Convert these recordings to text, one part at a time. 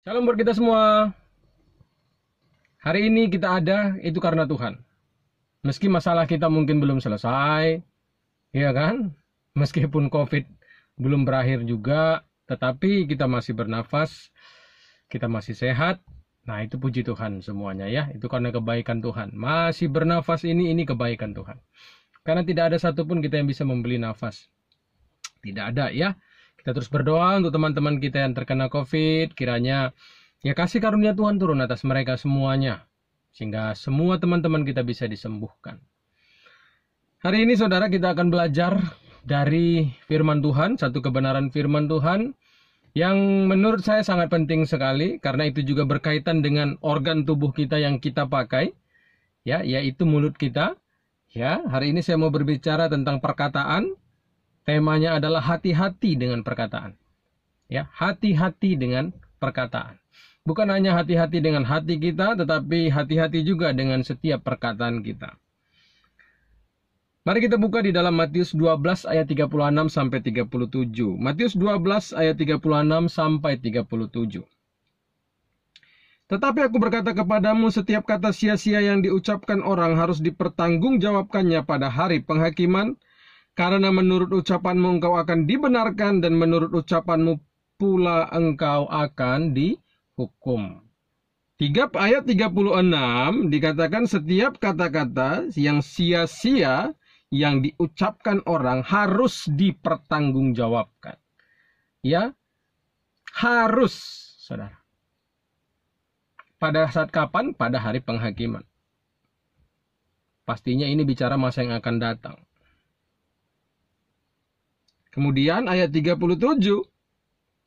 Salam buat kita semua. Hari ini kita ada itu karena Tuhan. Meski masalah kita mungkin belum selesai, ya kan? Meskipun COVID belum berakhir juga, tetapi kita masih bernafas, kita masih sehat. Nah, itu puji Tuhan semuanya ya. Itu karena kebaikan Tuhan. Masih bernafas ini kebaikan Tuhan. Karena tidak ada satupun kita yang bisa membeli nafas. Tidak ada ya. Kita terus berdoa untuk teman-teman kita yang terkena COVID. Kiranya ya kasih karunia Tuhan turun atas mereka semuanya. Sehingga semua teman-teman kita bisa disembuhkan. Hari ini saudara kita akan belajar dari firman Tuhan. Satu kebenaran firman Tuhan yang menurut saya sangat penting sekali. Karena itu juga berkaitan dengan organ tubuh kita yang kita pakai. Ya, yaitu mulut kita. Ya, hari ini saya mau berbicara tentang perkataan. Temanya adalah hati-hati dengan perkataan. Ya, hati-hati dengan perkataan. Bukan hanya hati-hati dengan hati kita, tetapi hati-hati juga dengan setiap perkataan kita. Mari kita buka di dalam Matius 12 ayat 36 sampai 37. Matius 12 ayat 36 sampai 37. Tetapi aku berkata kepadamu, setiap kata sia-sia yang diucapkan orang harus dipertanggungjawabkannya pada hari penghakiman. Karena menurut ucapanmu engkau akan dibenarkan dan menurut ucapanmu pula engkau akan dihukum. Ayat 36 dikatakan setiap kata-kata yang sia-sia yang diucapkan orang harus dipertanggungjawabkan. Ya, harus, saudara. Pada saat kapan? Pada hari penghakiman. Pastinya ini bicara masa yang akan datang. Kemudian ayat 37.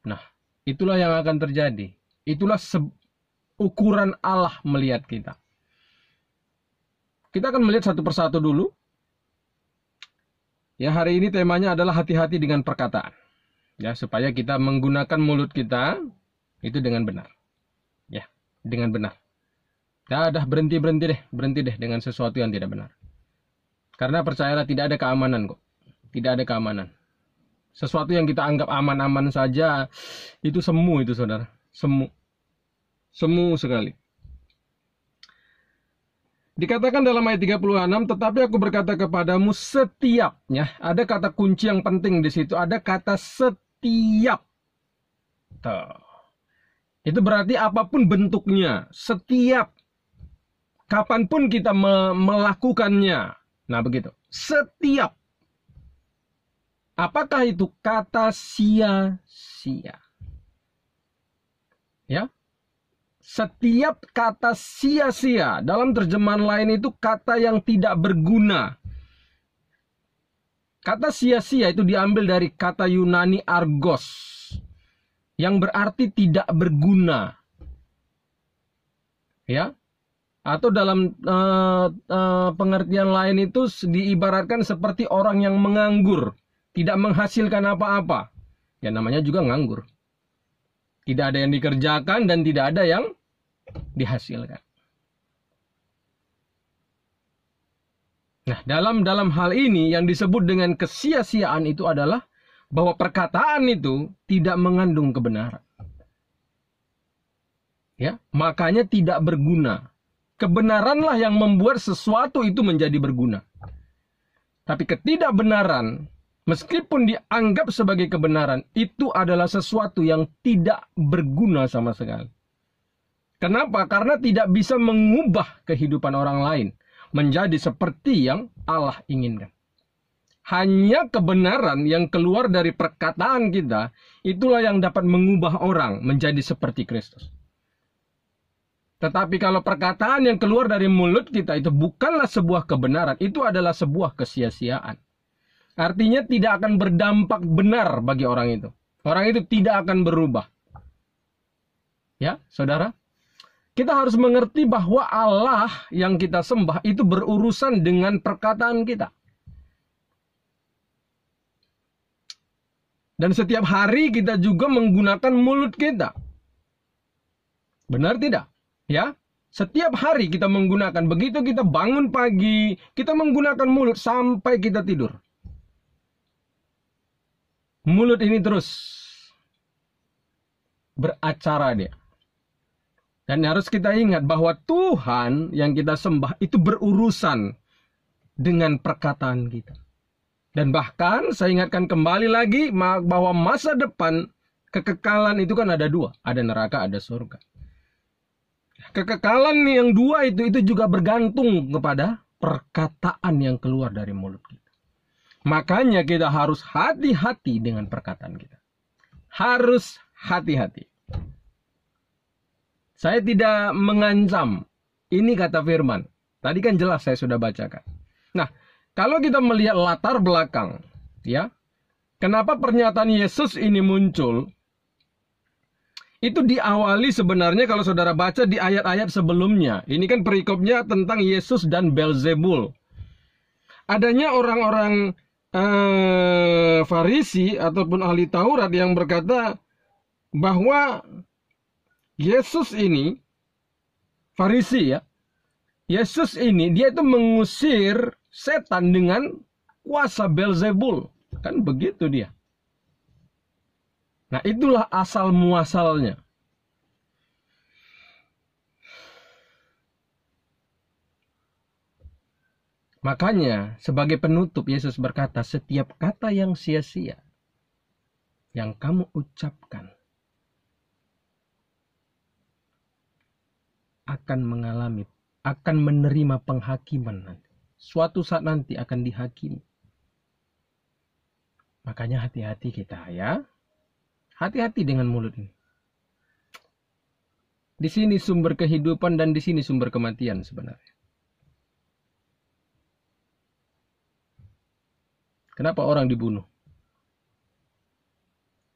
Nah, itulah yang akan terjadi. Itulah ukuran Allah melihat kita. Kita akan melihat satu persatu dulu. Ya, hari ini temanya adalah hati-hati dengan perkataan. Ya, supaya kita menggunakan mulut kita itu dengan benar. Ya, dengan benar. Ya, dah berhenti deh dengan sesuatu yang tidak benar. Karena percayalah tidak ada keamanan kok. Tidak ada keamanan. Sesuatu yang kita anggap aman-aman saja, itu semu itu saudara. Semu. Semu sekali. Dikatakan dalam ayat 36, tetapi aku berkata kepadamu setiapnya. Ada kata kunci yang penting di situ. Ada kata setiap. Tuh. Itu berarti apapun bentuknya. Setiap. Kapanpun kita melakukannya. Nah begitu. Setiap. Apakah itu kata sia-sia? Ya. Setiap kata sia-sia dalam terjemahan lain itu kata yang tidak berguna. Kata sia-sia itu diambil dari kata Yunani argos yang berarti tidak berguna. Ya. Atau dalam pengertian lain itu diibaratkan seperti orang yang menganggur. Tidak menghasilkan apa-apa. Ya namanya juga nganggur. Tidak ada yang dikerjakan dan tidak ada yang dihasilkan. Nah, dalam hal ini yang disebut dengan kesia-siaan itu adalah bahwa perkataan itu tidak mengandung kebenaran. Ya, makanya tidak berguna. Kebenaranlah yang membuat sesuatu itu menjadi berguna. Tapi ketidakbenaran, meskipun dianggap sebagai kebenaran, itu adalah sesuatu yang tidak berguna sama sekali. Kenapa? Karena tidak bisa mengubah kehidupan orang lain menjadi seperti yang Allah inginkan. Hanya kebenaran yang keluar dari perkataan kita, itulah yang dapat mengubah orang menjadi seperti Kristus. Tetapi kalau perkataan yang keluar dari mulut kita itu bukanlah sebuah kebenaran, itu adalah sebuah kesia-siaan. Artinya tidak akan berdampak benar bagi orang itu. Orang itu tidak akan berubah. Ya, saudara. Kita harus mengerti bahwa Allah yang kita sembah itu berurusan dengan perkataan kita. Dan setiap hari kita juga menggunakan mulut kita. Benar tidak? Ya. Setiap hari kita menggunakan. Begitu kita bangun pagi, kita menggunakan mulut sampai kita tidur. Mulut ini terus beracara dia. Dan harus kita ingat bahwa Tuhan yang kita sembah itu berurusan dengan perkataan kita. Dan bahkan saya ingatkan kembali lagi bahwa masa depan kekekalan itu kan ada dua. Ada neraka, ada surga. Kekekalan yang dua itu juga bergantung kepada perkataan yang keluar dari mulut kita. Makanya kita harus hati-hati dengan perkataan kita. Harus hati-hati. Saya tidak mengancam. Ini kata firman. Tadi kan jelas saya sudah bacakan. Nah, kalau kita melihat latar belakang, ya, kenapa pernyataan Yesus ini muncul? Itu diawali sebenarnya kalau saudara baca di ayat-ayat sebelumnya. Ini kan perikopnya tentang Yesus dan Beelzebul. Adanya orang-orang Farisi ataupun ahli Taurat yang berkata bahwa Yesus ini, Farisi ya, Yesus ini dia itu mengusir setan dengan kuasa Beelzebul. Kan begitu dia. Nah, itulah asal muasalnya. Makanya, sebagai penutup, Yesus berkata, setiap kata yang sia-sia yang kamu ucapkan akan menerima penghakiman nanti. Suatu saat nanti akan dihakimi. Makanya hati-hati kita ya. Hati-hati dengan mulut ini. Di sini sumber kehidupan dan di sini sumber kematian sebenarnya. Kenapa orang dibunuh?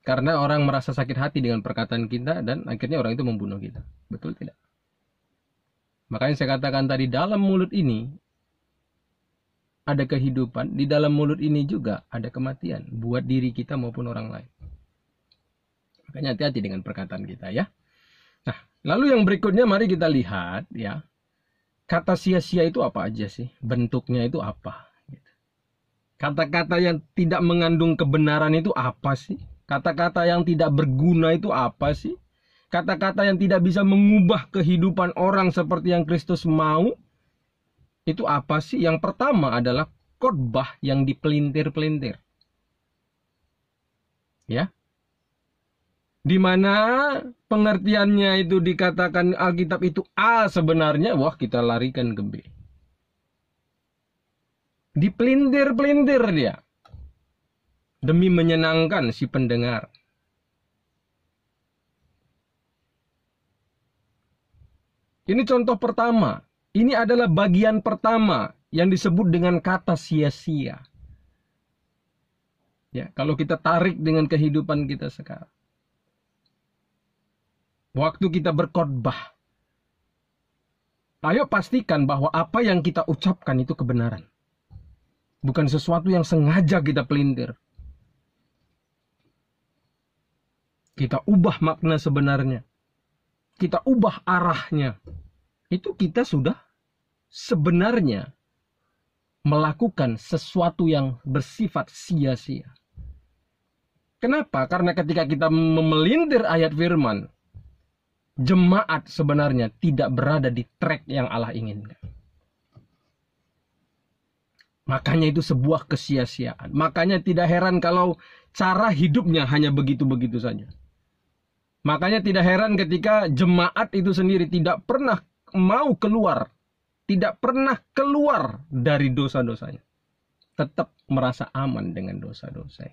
Karena orang merasa sakit hati dengan perkataan kita dan akhirnya orang itu membunuh kita. Betul tidak? Makanya saya katakan tadi, dalam mulut ini ada kehidupan, di dalam mulut ini juga ada kematian buat diri kita maupun orang lain. Makanya hati-hati dengan perkataan kita ya. Nah, lalu yang berikutnya mari kita lihat ya. Kata sia-sia itu apa aja sih? Bentuknya itu apa? Kata-kata yang tidak mengandung kebenaran itu apa sih? Kata-kata yang tidak berguna itu apa sih? Kata-kata yang tidak bisa mengubah kehidupan orang seperti yang Kristus mau, itu apa sih? Yang pertama adalah khotbah yang dipelintir-pelintir. Ya. Di mana pengertiannya itu dikatakan Alkitab itu A sebenarnya, wah kita larikan ke B. Dipelintir-pelintir dia. Demi menyenangkan si pendengar. Ini contoh pertama. Ini adalah bagian pertama yang disebut dengan kata sia-sia. Ya, kalau kita tarik dengan kehidupan kita sekarang. Waktu kita berkhotbah. Ayo pastikan bahwa apa yang kita ucapkan itu kebenaran. Bukan sesuatu yang sengaja kita pelintir. Kita ubah makna sebenarnya. Kita ubah arahnya. Itu kita sudah sebenarnya melakukan sesuatu yang bersifat sia-sia. Kenapa? Karena ketika kita memelintir ayat firman, jemaat sebenarnya tidak berada di track yang Allah inginkan. Makanya itu sebuah kesia-siaan. Makanya tidak heran kalau cara hidupnya hanya begitu-begitu saja. Makanya tidak heran ketika jemaat itu sendiri tidak pernah mau keluar. Tidak pernah keluar dari dosa-dosanya. Tetap merasa aman dengan dosa-dosa.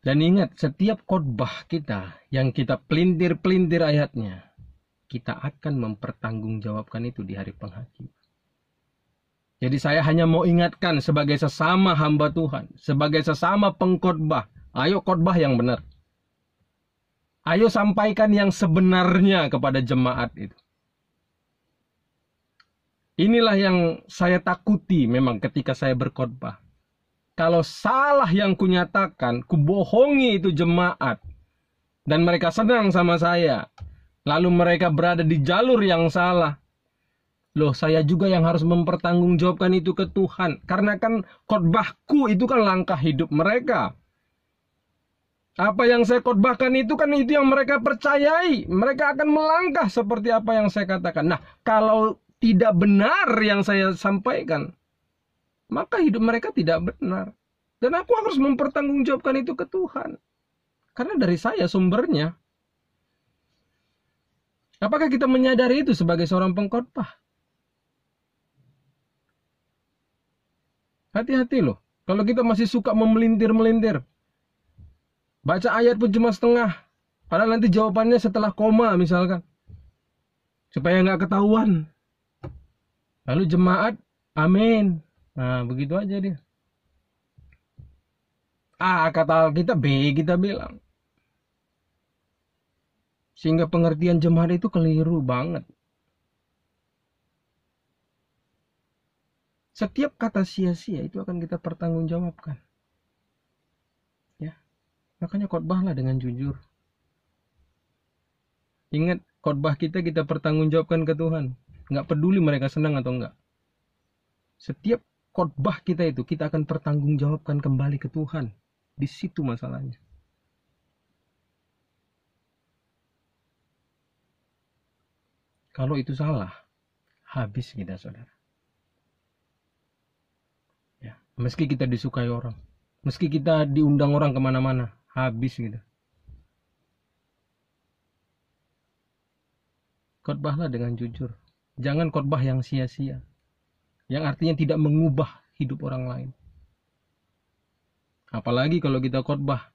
Dan ingat, setiap khotbah kita yang kita pelintir-pelintir ayatnya, kita akan mempertanggungjawabkan itu di hari penghakiman. Jadi saya hanya mau ingatkan sebagai sesama hamba Tuhan, sebagai sesama pengkhotbah, ayo khotbah yang benar. Ayo sampaikan yang sebenarnya kepada jemaat itu. Inilah yang saya takuti memang ketika saya berkhotbah. Kalau salah yang kunyatakan, kubohongi itu jemaat, dan mereka senang sama saya, lalu mereka berada di jalur yang salah. Loh, saya juga yang harus mempertanggungjawabkan itu ke Tuhan. Karena kan khotbahku itu kan langkah hidup mereka. Apa yang saya khotbahkan itu kan itu yang mereka percayai. Mereka akan melangkah seperti apa yang saya katakan. Nah, kalau tidak benar yang saya sampaikan, maka hidup mereka tidak benar. Dan aku harus mempertanggungjawabkan itu ke Tuhan. Karena dari saya sumbernya. Apakah kita menyadari itu sebagai seorang pengkhotbah? Hati-hati loh. Kalau kita masih suka memelintir-melintir. Baca ayat pun cuma setengah. Padahal nanti jawabannya setelah koma misalkan. Supaya nggak ketahuan. Lalu jemaat, amin. Nah, begitu aja dia. A kata kita, B kita bilang. Sehingga pengertian jemaat itu keliru banget. Setiap kata sia-sia itu akan kita pertanggungjawabkan. Ya. Makanya khotbahlah dengan jujur. Ingat, khotbah kita pertanggungjawabkan ke Tuhan. Nggak peduli mereka senang atau enggak. Setiap khotbah kita itu kita akan pertanggungjawabkan kembali ke Tuhan. Di situ masalahnya. Kalau itu salah, habis kita, saudara. Ya, meski kita disukai orang, meski kita diundang orang kemana-mana, habis kita. Khotbahlah dengan jujur. Jangan khotbah yang sia-sia, yang artinya tidak mengubah hidup orang lain. Apalagi kalau kita khotbah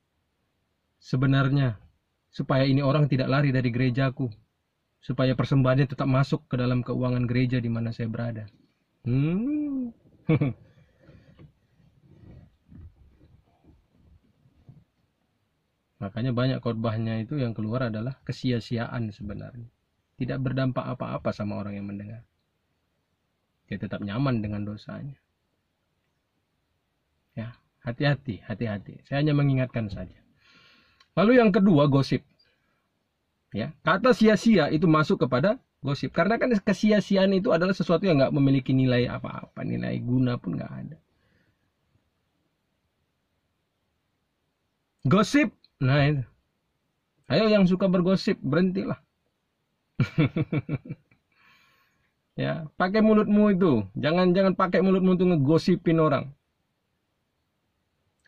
sebenarnya supaya ini orang tidak lari dari gerejaku, supaya persembahannya tetap masuk ke dalam keuangan gereja di mana saya berada. Makanya banyak khotbahnya itu yang keluar adalah kesia-siaan sebenarnya. Tidak berdampak apa-apa sama orang yang mendengar. Dia tetap nyaman dengan dosanya. Ya, hati-hati. Saya hanya mengingatkan saja. Lalu yang kedua, gosip. Ya, kata sia-sia itu masuk kepada gosip. Karena kan kesia-siaan itu adalah sesuatu yang nggak memiliki nilai apa-apa, nilai guna pun nggak ada. Gosip, nah itu. Ayo yang suka bergosip, berhentilah. Ya, pakai mulutmu itu. Jangan pakai mulutmu itu ngegosipin orang.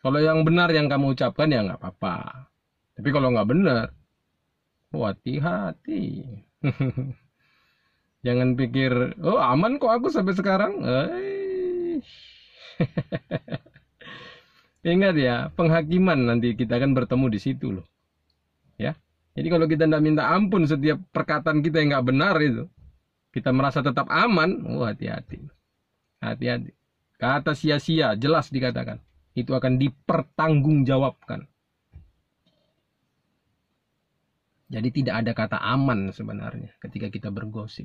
Kalau yang benar yang kamu ucapkan ya nggak apa-apa. Tapi kalau nggak benar, hati-hati. Jangan pikir, oh aman kok aku sampai sekarang. Ingat ya, penghakiman nanti kita akan bertemu di situ loh. Ya, jadi kalau kita tidak minta ampun setiap perkataan kita yang nggak benar itu, kita merasa tetap aman. Hati-hati. Kata sia-sia jelas dikatakan, itu akan dipertanggungjawabkan. Jadi tidak ada kata aman sebenarnya ketika kita bergosip.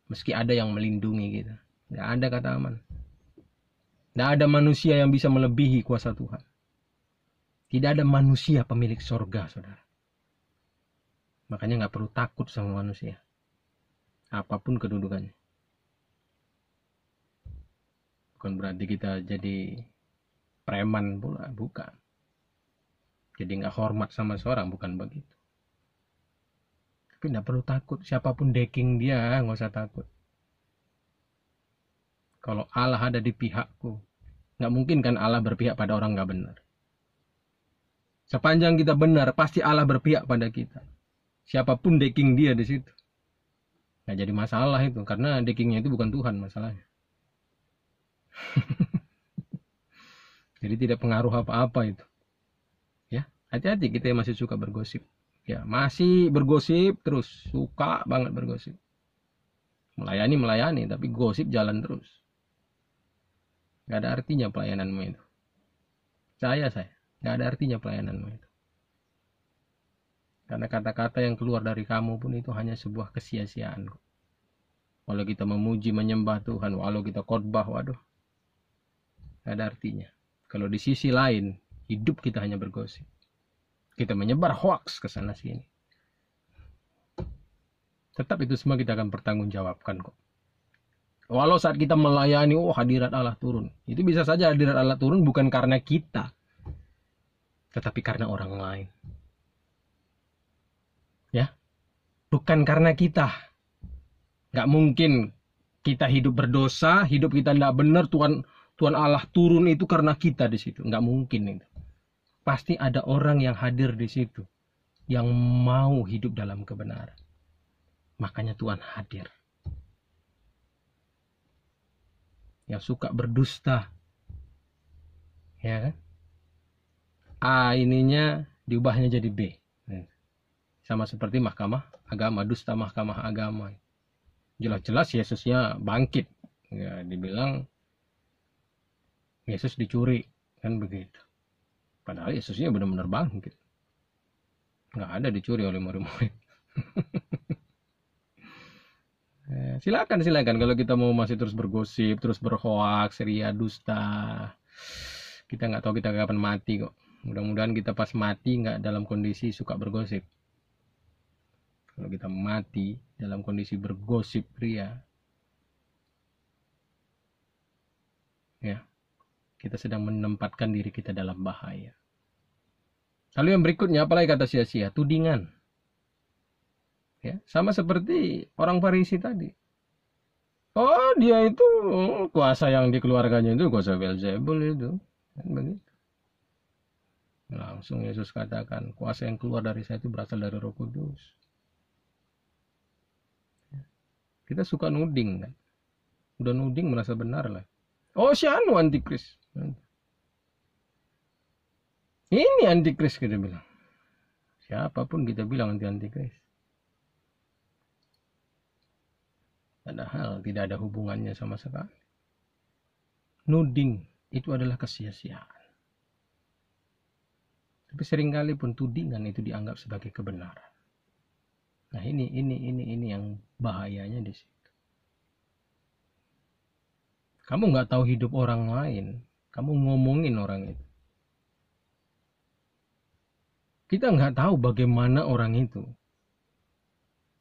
Meski ada yang melindungi kita. Nggak ada kata aman. Nggak ada manusia yang bisa melebihi kuasa Tuhan. Tidak ada manusia pemilik sorga, saudara. Makanya nggak perlu takut sama manusia. Apapun kedudukannya. Bukan berarti kita jadi preman pula, bukan. Jadi nggak hormat sama seorang, bukan begitu. Tapi nggak perlu takut, siapapun decking dia, nggak usah takut. Kalau Allah ada di pihakku, nggak mungkin kan Allah berpihak pada orang nggak benar. Sepanjang kita benar, pasti Allah berpihak pada kita. Siapapun decking dia di situ. Nggak jadi masalah itu, karena deckingnya itu bukan Tuhan masalahnya. Jadi tidak pengaruh apa-apa itu. Ya, hati-hati kita yang masih suka bergosip. Ya, masih bergosip terus, suka banget bergosip. Melayani, tapi gosip jalan terus. Gak ada artinya pelayananmu itu. Saya, gak ada artinya pelayananmu itu. Karena kata-kata yang keluar dari kamu pun itu hanya sebuah kesia-siaan. Walau kita memuji, menyembah Tuhan, walau kita khotbah, waduh, gak ada artinya. Kalau di sisi lain, hidup kita hanya bergosip. Kita menyebar hoax ke sana sini. Tetap itu semua kita akan pertanggungjawabkan kok. Walau saat kita melayani, hadirat Allah turun. Itu bisa saja hadirat Allah turun bukan karena kita. tetapi karena orang lain. Ya, bukan karena kita. Nggak mungkin kita hidup berdosa, hidup kita tidak benar, Tuhan Allah turun itu karena kita di situ. Nggak mungkin itu. Pasti ada orang yang hadir di situ yang mau hidup dalam kebenaran. Makanya Tuhan hadir. Yang suka berdusta, ya kan? A ininya diubahnya jadi B. Sama seperti mahkamah agama, dusta mahkamah agama. Jelas-jelas Yesusnya bangkit. Ya, dibilang Yesus dicuri, kan begitu. Padahal Yesusnya benar-benar bangkit. Nggak ada dicuri oleh murid-murid. Silakan kalau kita mau masih terus bergosip, terus berhoaks, ria, dusta. Kita nggak tahu kita kapan mati kok. Mudah-mudahan kita pas mati nggak dalam kondisi suka bergosip. Kalau kita mati dalam kondisi bergosip ria, ya, kita sedang menempatkan diri kita dalam bahaya. Lalu yang berikutnya, apalagi kata sia-sia? Tudingan. Ya, sama seperti orang Farisi tadi. Oh, dia itu kuasa yang dikeluarkannya itu kuasa Beelzebul itu. Kan begitu. Langsung Yesus katakan, kuasa yang keluar dari saya itu berasal dari Roh Kudus. Kita suka nuding kan. Udah nuding merasa benar lah. Oh, si anu antikris. Ini antikris kita bilang. Siapapun kita bilang antikris. Padahal tidak ada hubungannya sama sekali. Nuding itu adalah kesia-siaan. Tapi seringkali pun tudingan itu dianggap sebagai kebenaran. Nah ini yang bahayanya di situ. Kamu nggak tahu hidup orang lain, kamu ngomongin orang itu. Kita nggak tahu bagaimana orang itu.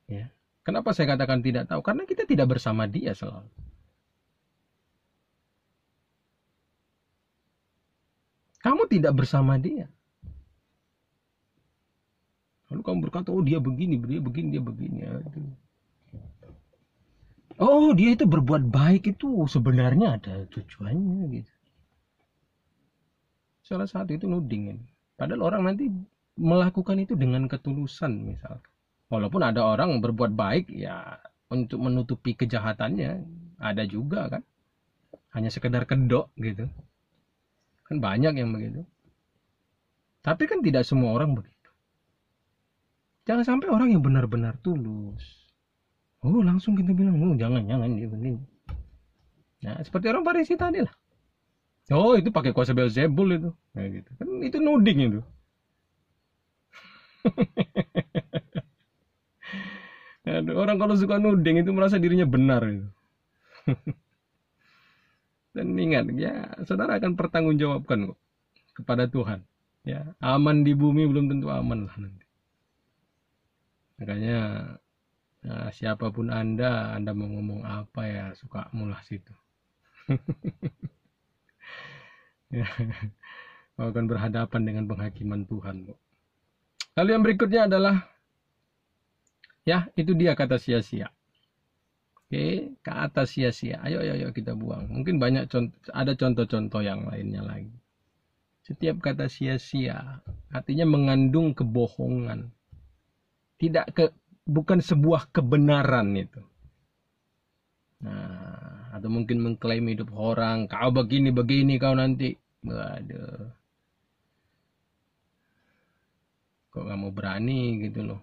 Ya. Kenapa saya katakan tidak tahu? Karena kita tidak bersama dia selalu. Kamu tidak bersama dia. Lalu kamu berkata, oh dia begini. Ya. Oh dia itu berbuat baik itu sebenarnya ada tujuannya gitu. Salah satu itu nuding. Padahal orang nanti melakukan itu dengan ketulusan misalkan. Walaupun ada orang berbuat baik ya untuk menutupi kejahatannya. Ada juga kan. Hanya sekedar kedok gitu. Kan banyak yang begitu. Tapi kan tidak semua orang begitu. Jangan sampai orang yang benar-benar tulus. Oh langsung kita bilang, oh jangan dia begini. Nah seperti orang Farisi tadi lah. Oh itu pakai kuasa Beelzebul itu. Kayak gitu. Kan itu nuding itu. Orang kalau suka nuding itu merasa dirinya benar itu. Dan ingat ya, saudara akan pertanggungjawabkan kok kepada Tuhan. Ya, aman di bumi belum tentu aman lah nanti. Makanya nah, siapapun Anda mau ngomong apa ya suka mulah situ. Ya, akan berhadapan dengan penghakiman Tuhan kok. Lalu yang berikutnya adalah ya itu dia kata sia-sia. Oke, ke atas sia-sia. Ayo kita buang. Mungkin banyak ada contoh-contoh yang lainnya lagi. Setiap kata sia-sia artinya mengandung kebohongan. Bukan sebuah kebenaran itu. Nah, atau mungkin mengklaim hidup orang, kau begini kau nanti. Waduh. Kok nggak mau berani gitu loh.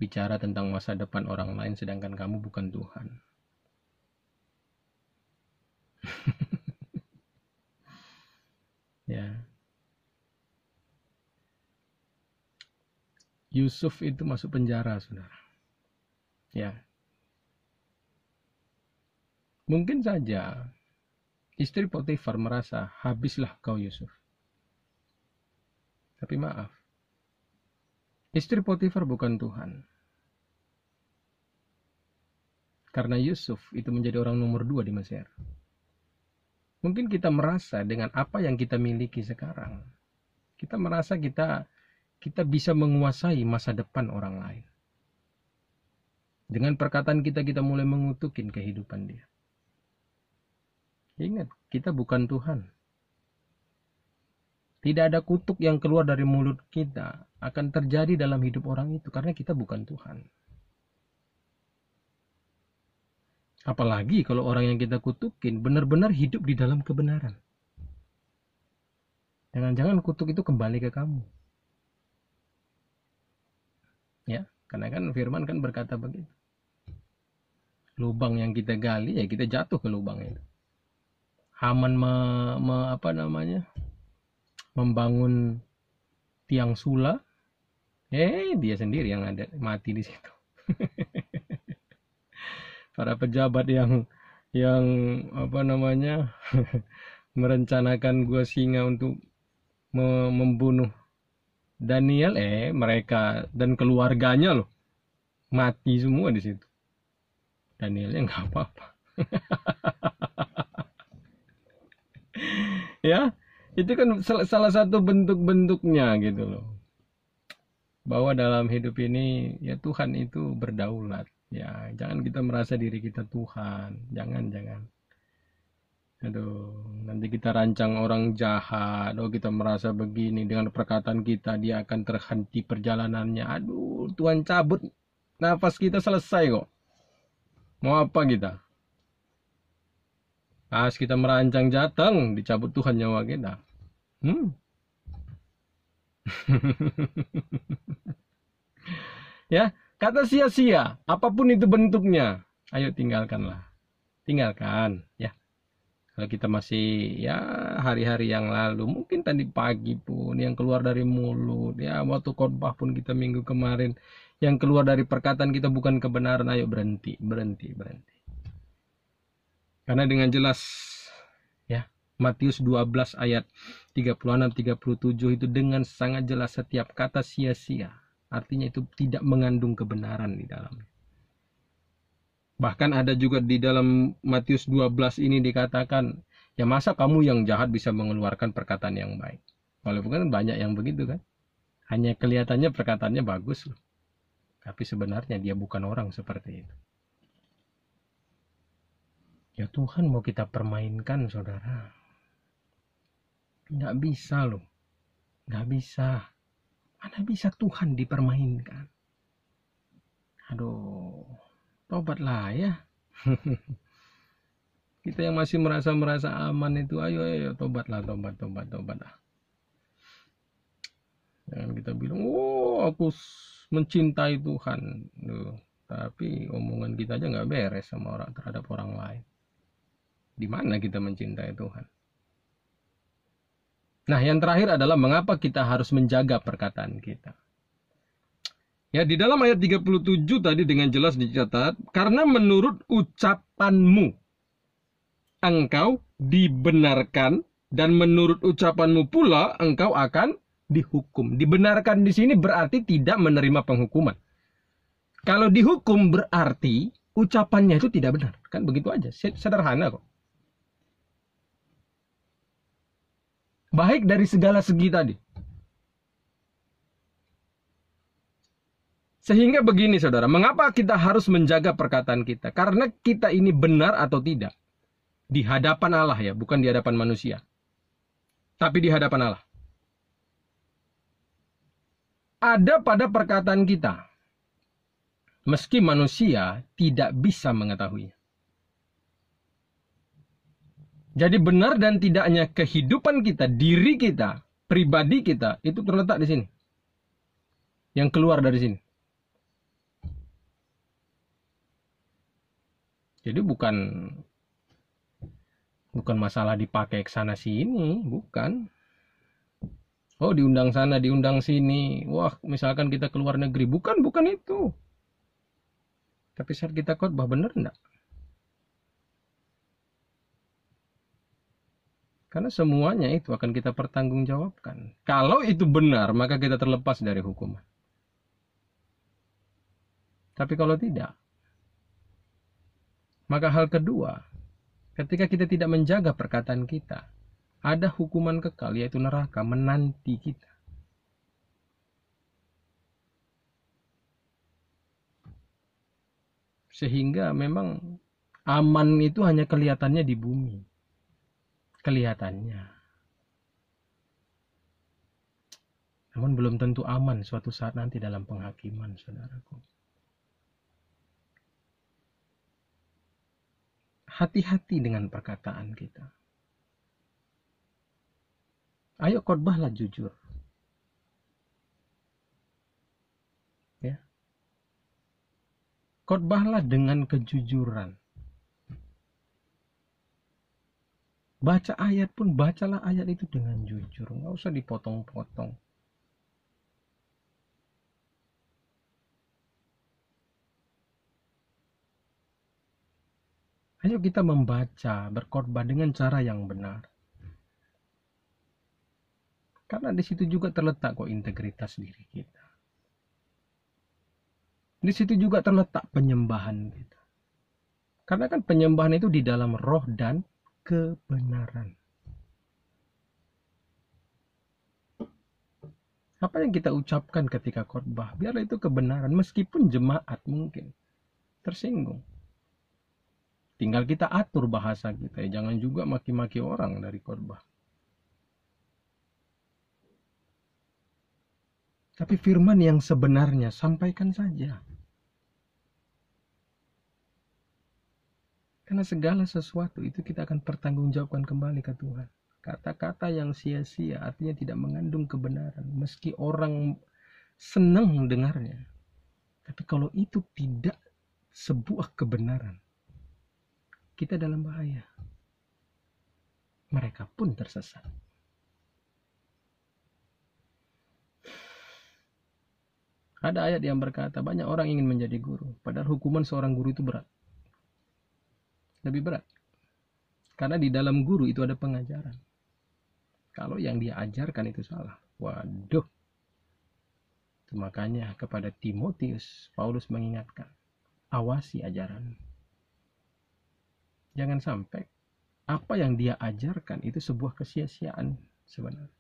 Bicara tentang masa depan orang lain sedangkan kamu bukan Tuhan. Ya. Yusuf itu masuk penjara, saudara. Ya. Mungkin saja istri Potifar merasa habislah kau Yusuf. Tapi maaf. Istri Potifar bukan Tuhan. Karena Yusuf itu menjadi orang nomor 2 di Mesir. Mungkin kita merasa dengan apa yang kita miliki sekarang, Kita merasa kita bisa menguasai masa depan orang lain. Dengan perkataan kita mulai mengutukin kehidupan dia. Ingat, kita bukan Tuhan. Tidak ada kutuk yang keluar dari mulut kita akan terjadi dalam hidup orang itu karena kita bukan Tuhan. Apalagi kalau orang yang kita kutukin benar-benar hidup di dalam kebenaran. Jangan-jangan kutuk itu kembali ke kamu. Ya, karena kan firman kan berkata begitu. Lubang yang kita gali ya kita jatuh ke lubang itu. Haman membangun tiang sula, dia sendiri yang ada mati di situ. Para pejabat yang merencanakan gua singa untuk membunuh Daniel, mereka dan keluarganya loh mati semua di situ. Danielnya nggak apa-apa. Ya, itu kan salah satu bentuk-bentuknya gitu loh. Bahwa dalam hidup ini ya Tuhan itu berdaulat. Ya, jangan kita merasa diri kita Tuhan. Jangan. Aduh, nanti kita rancang orang jahat. Oh, kita merasa begini dengan perkataan kita dia akan terhenti perjalanannya. Aduh, Tuhan cabut nafas kita selesai kok. Mau apa kita? Pas kita merancang jateng, dicabut Tuhan nyawa kita. Ya, kata sia-sia, apapun itu bentuknya, ayo tinggalkanlah. Tinggalkan, ya. Kalau kita masih ya hari-hari yang lalu, mungkin tadi pagi pun yang keluar dari mulut, ya waktu khotbah pun kita minggu kemarin, yang keluar dari perkataan kita bukan kebenaran, ayo berhenti. Karena dengan jelas ya, Matius 12 ayat 36-37 itu dengan sangat jelas setiap kata sia-sia. Artinya itu tidak mengandung kebenaran di dalamnya. Bahkan ada juga di dalam Matius 12 ini dikatakan, ya masa kamu yang jahat bisa mengeluarkan perkataan yang baik. Walaupun banyak yang begitu kan. Hanya kelihatannya perkataannya bagus loh. Tapi sebenarnya dia bukan orang seperti itu. Ya Tuhan mau kita permainkan saudara. Nggak bisa loh. Nggak bisa. Mana bisa Tuhan dipermainkan. Aduh. Tobatlah ya. Kita yang masih merasa aman itu, ayo tobatlah. Jangan kita bilang, oh aku mencintai Tuhan. Duh, tapi omongan kita aja nggak beres sama terhadap orang lain. Di mana kita mencintai Tuhan? Nah, yang terakhir adalah mengapa kita harus menjaga perkataan kita. Ya, di dalam ayat 37 tadi dengan jelas dicatat, karena menurut ucapanmu engkau dibenarkan dan menurut ucapanmu pula engkau akan dihukum. Dibenarkan di sini berarti tidak menerima penghukuman. Kalau dihukum berarti ucapannya itu tidak benar. Kan begitu aja, sederhana kok. Baik dari segala segi tadi. Sehingga begini saudara, mengapa kita harus menjaga perkataan kita? Karena kita ini benar atau tidak. Di hadapan Allah ya, bukan di hadapan manusia. Tapi di hadapan Allah. Ada pada perkataan kita. Meski manusia tidak bisa mengetahuinya. Jadi benar dan tidaknya kehidupan kita, diri kita, pribadi kita, itu terletak di sini. Yang keluar dari sini. Jadi bukan masalah dipakai ke sana sini, bukan. Oh, diundang sana, diundang sini. Wah, misalkan kita keluar negeri, bukan itu. Tapi saat kita khotbah benar enggak? Karena semuanya itu akan kita pertanggungjawabkan. Kalau itu benar, maka kita terlepas dari hukuman. Tapi kalau tidak, maka hal kedua, ketika kita tidak menjaga perkataan kita, ada hukuman kekal, yaitu neraka, menanti kita. Sehingga memang aman itu hanya kelihatannya di bumi. Kelihatannya. Namun belum tentu aman suatu saat nanti dalam penghakiman, saudaraku. Hati-hati dengan perkataan kita. Ayo khotbahlah jujur. Ya. Khotbahlah dengan kejujuran. Baca ayat pun, bacalah ayat itu dengan jujur. Nggak usah dipotong-potong. Ayo kita membaca, berkhotbah dengan cara yang benar. Karena di situ juga terletak kok integritas diri kita. Di situ juga terletak penyembahan kita. Karena kan penyembahan itu di dalam roh dan kebenaran. Apa yang kita ucapkan ketika khotbah, biarlah itu kebenaran, meskipun jemaat mungkin tersinggung. Tinggal kita atur bahasa kita, jangan juga maki-maki orang dari khotbah. Tapi firman yang sebenarnya sampaikan saja. Karena segala sesuatu itu kita akan pertanggungjawabkan kembali ke Tuhan. Kata-kata yang sia-sia artinya tidak mengandung kebenaran. Meski orang senang mendengarnya. Tapi kalau itu tidak sebuah kebenaran, kita dalam bahaya. Mereka pun tersesat. Ada ayat yang berkata, banyak orang ingin menjadi guru. Padahal hukuman seorang guru itu berat. Lebih berat. Karena di dalam guru itu ada pengajaran. Kalau yang dia ajarkan itu salah, waduh. Itu makanya kepada Timotius, Paulus mengingatkan, awasi ajaran. Jangan sampai apa yang dia ajarkan itu sebuah kesia-siaan sebenarnya.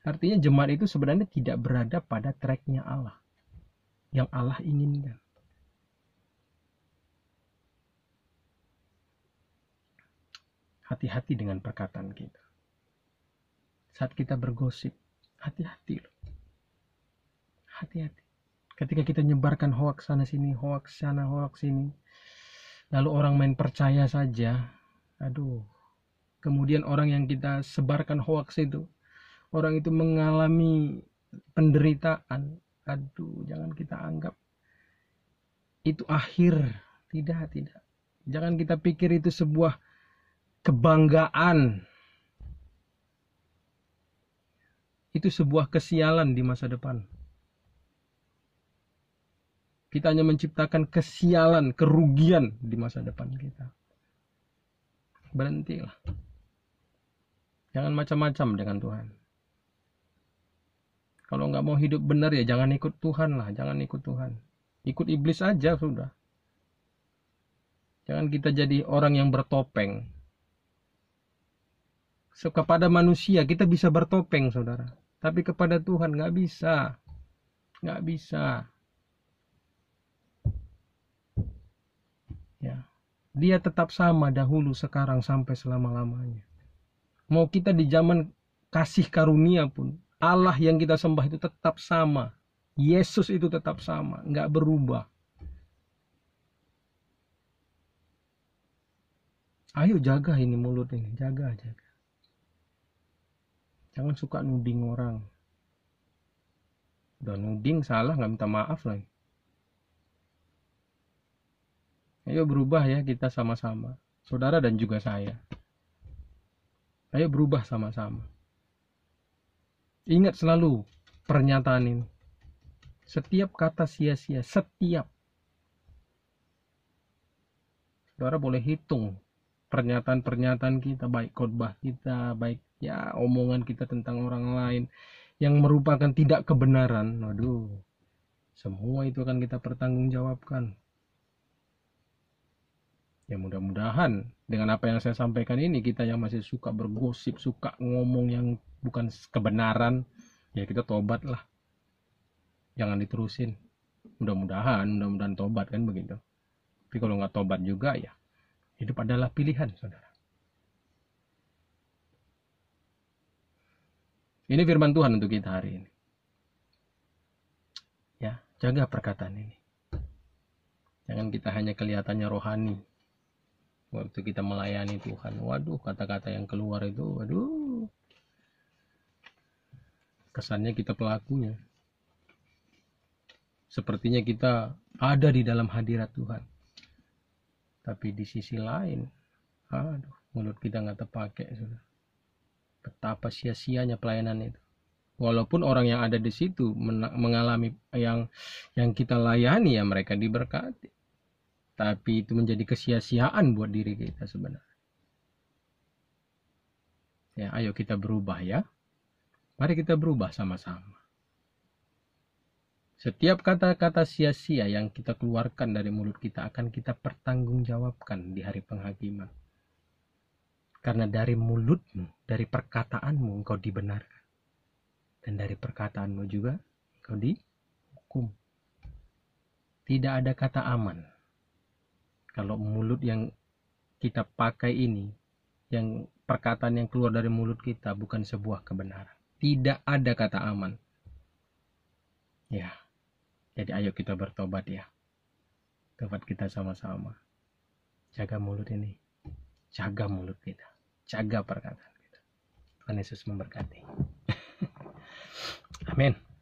Artinya jemaat itu sebenarnya tidak berada pada tracknya Allah. Yang Allah inginkan. Hati-hati dengan perkataan kita. Saat kita bergosip, hati-hati loh. Hati-hati. Ketika kita nyebarkan hoaks sana sini, hoaks sana, hoaks sini, lalu orang main percaya saja, aduh. Kemudian orang yang kita sebarkan hoaks itu, orang itu mengalami penderitaan, aduh, jangan kita anggap itu akhir. Tidak. Jangan kita pikir itu sebuah kebanggaan. Itu sebuah kesialan di masa depan. Kita hanya menciptakan kesialan, kerugian di masa depan kita. Berhentilah. Jangan macam-macam dengan Tuhan. Kalau nggak mau hidup benar ya jangan ikut Tuhan lah, jangan ikut Tuhan. Ikut iblis aja sudah. Jangan kita jadi orang yang bertopeng. Kepada manusia kita bisa bertopeng, saudara. Tapi kepada Tuhan nggak bisa. Nggak bisa. Ya. Dia tetap sama dahulu, sekarang, sampai selama-lamanya. Mau kita di zaman kasih karunia pun, Allah yang kita sembah itu tetap sama. Yesus itu tetap sama, nggak berubah. Ayo jaga ini mulut ini, jaga. Jangan suka nuding orang. Udah nuding salah nggak minta maaf lagi. Ayo berubah ya kita sama-sama, saudara dan juga saya. Ayo berubah sama-sama. Ingat selalu pernyataan ini. Setiap kata sia-sia, setiap. Saudara boleh hitung pernyataan-pernyataan kita, baik khotbah kita, baik ya omongan kita tentang orang lain yang merupakan tidak kebenaran. Waduh, semua itu akan kita pertanggungjawabkan. Ya mudah-mudahan dengan apa yang saya sampaikan ini, kita yang masih suka bergosip, suka ngomong yang bukan kebenaran, ya kita tobat lah. Jangan diterusin. Mudah-mudahan tobat kan begitu. Tapi kalau nggak tobat juga ya, hidup adalah pilihan, saudara. Ini firman Tuhan untuk kita hari ini. Ya, jaga perkataan ini. Jangan kita hanya kelihatannya rohani. Waktu kita melayani Tuhan, waduh, kata-kata yang keluar itu, waduh, kesannya kita pelakunya. Sepertinya kita ada di dalam hadirat Tuhan. Tapi di sisi lain, aduh, mulut kita nggak terpakai, saudara. Betapa sia-sianya pelayanan itu. Walaupun orang yang ada di situ mengalami yang kita layani, ya mereka diberkati. Tapi itu menjadi kesia-siaan buat diri kita sebenarnya. Ya, ayo kita berubah ya. Mari kita berubah sama-sama. Setiap kata-kata sia-sia yang kita keluarkan dari mulut kita akan kita pertanggungjawabkan di hari penghakiman. Karena dari mulutmu, dari perkataanmu engkau dibenarkan. Dan dari perkataanmu juga engkau dihukum. Tidak ada kata aman. Kalau mulut yang kita pakai ini, yang perkataan yang keluar dari mulut kita bukan sebuah kebenaran. Tidak ada kata aman. Ya, jadi ayo kita bertobat ya. Tobat kita sama-sama. Jaga mulut ini. Jaga mulut kita. Jaga perkataan kita. Tuhan Yesus memberkati. Amin.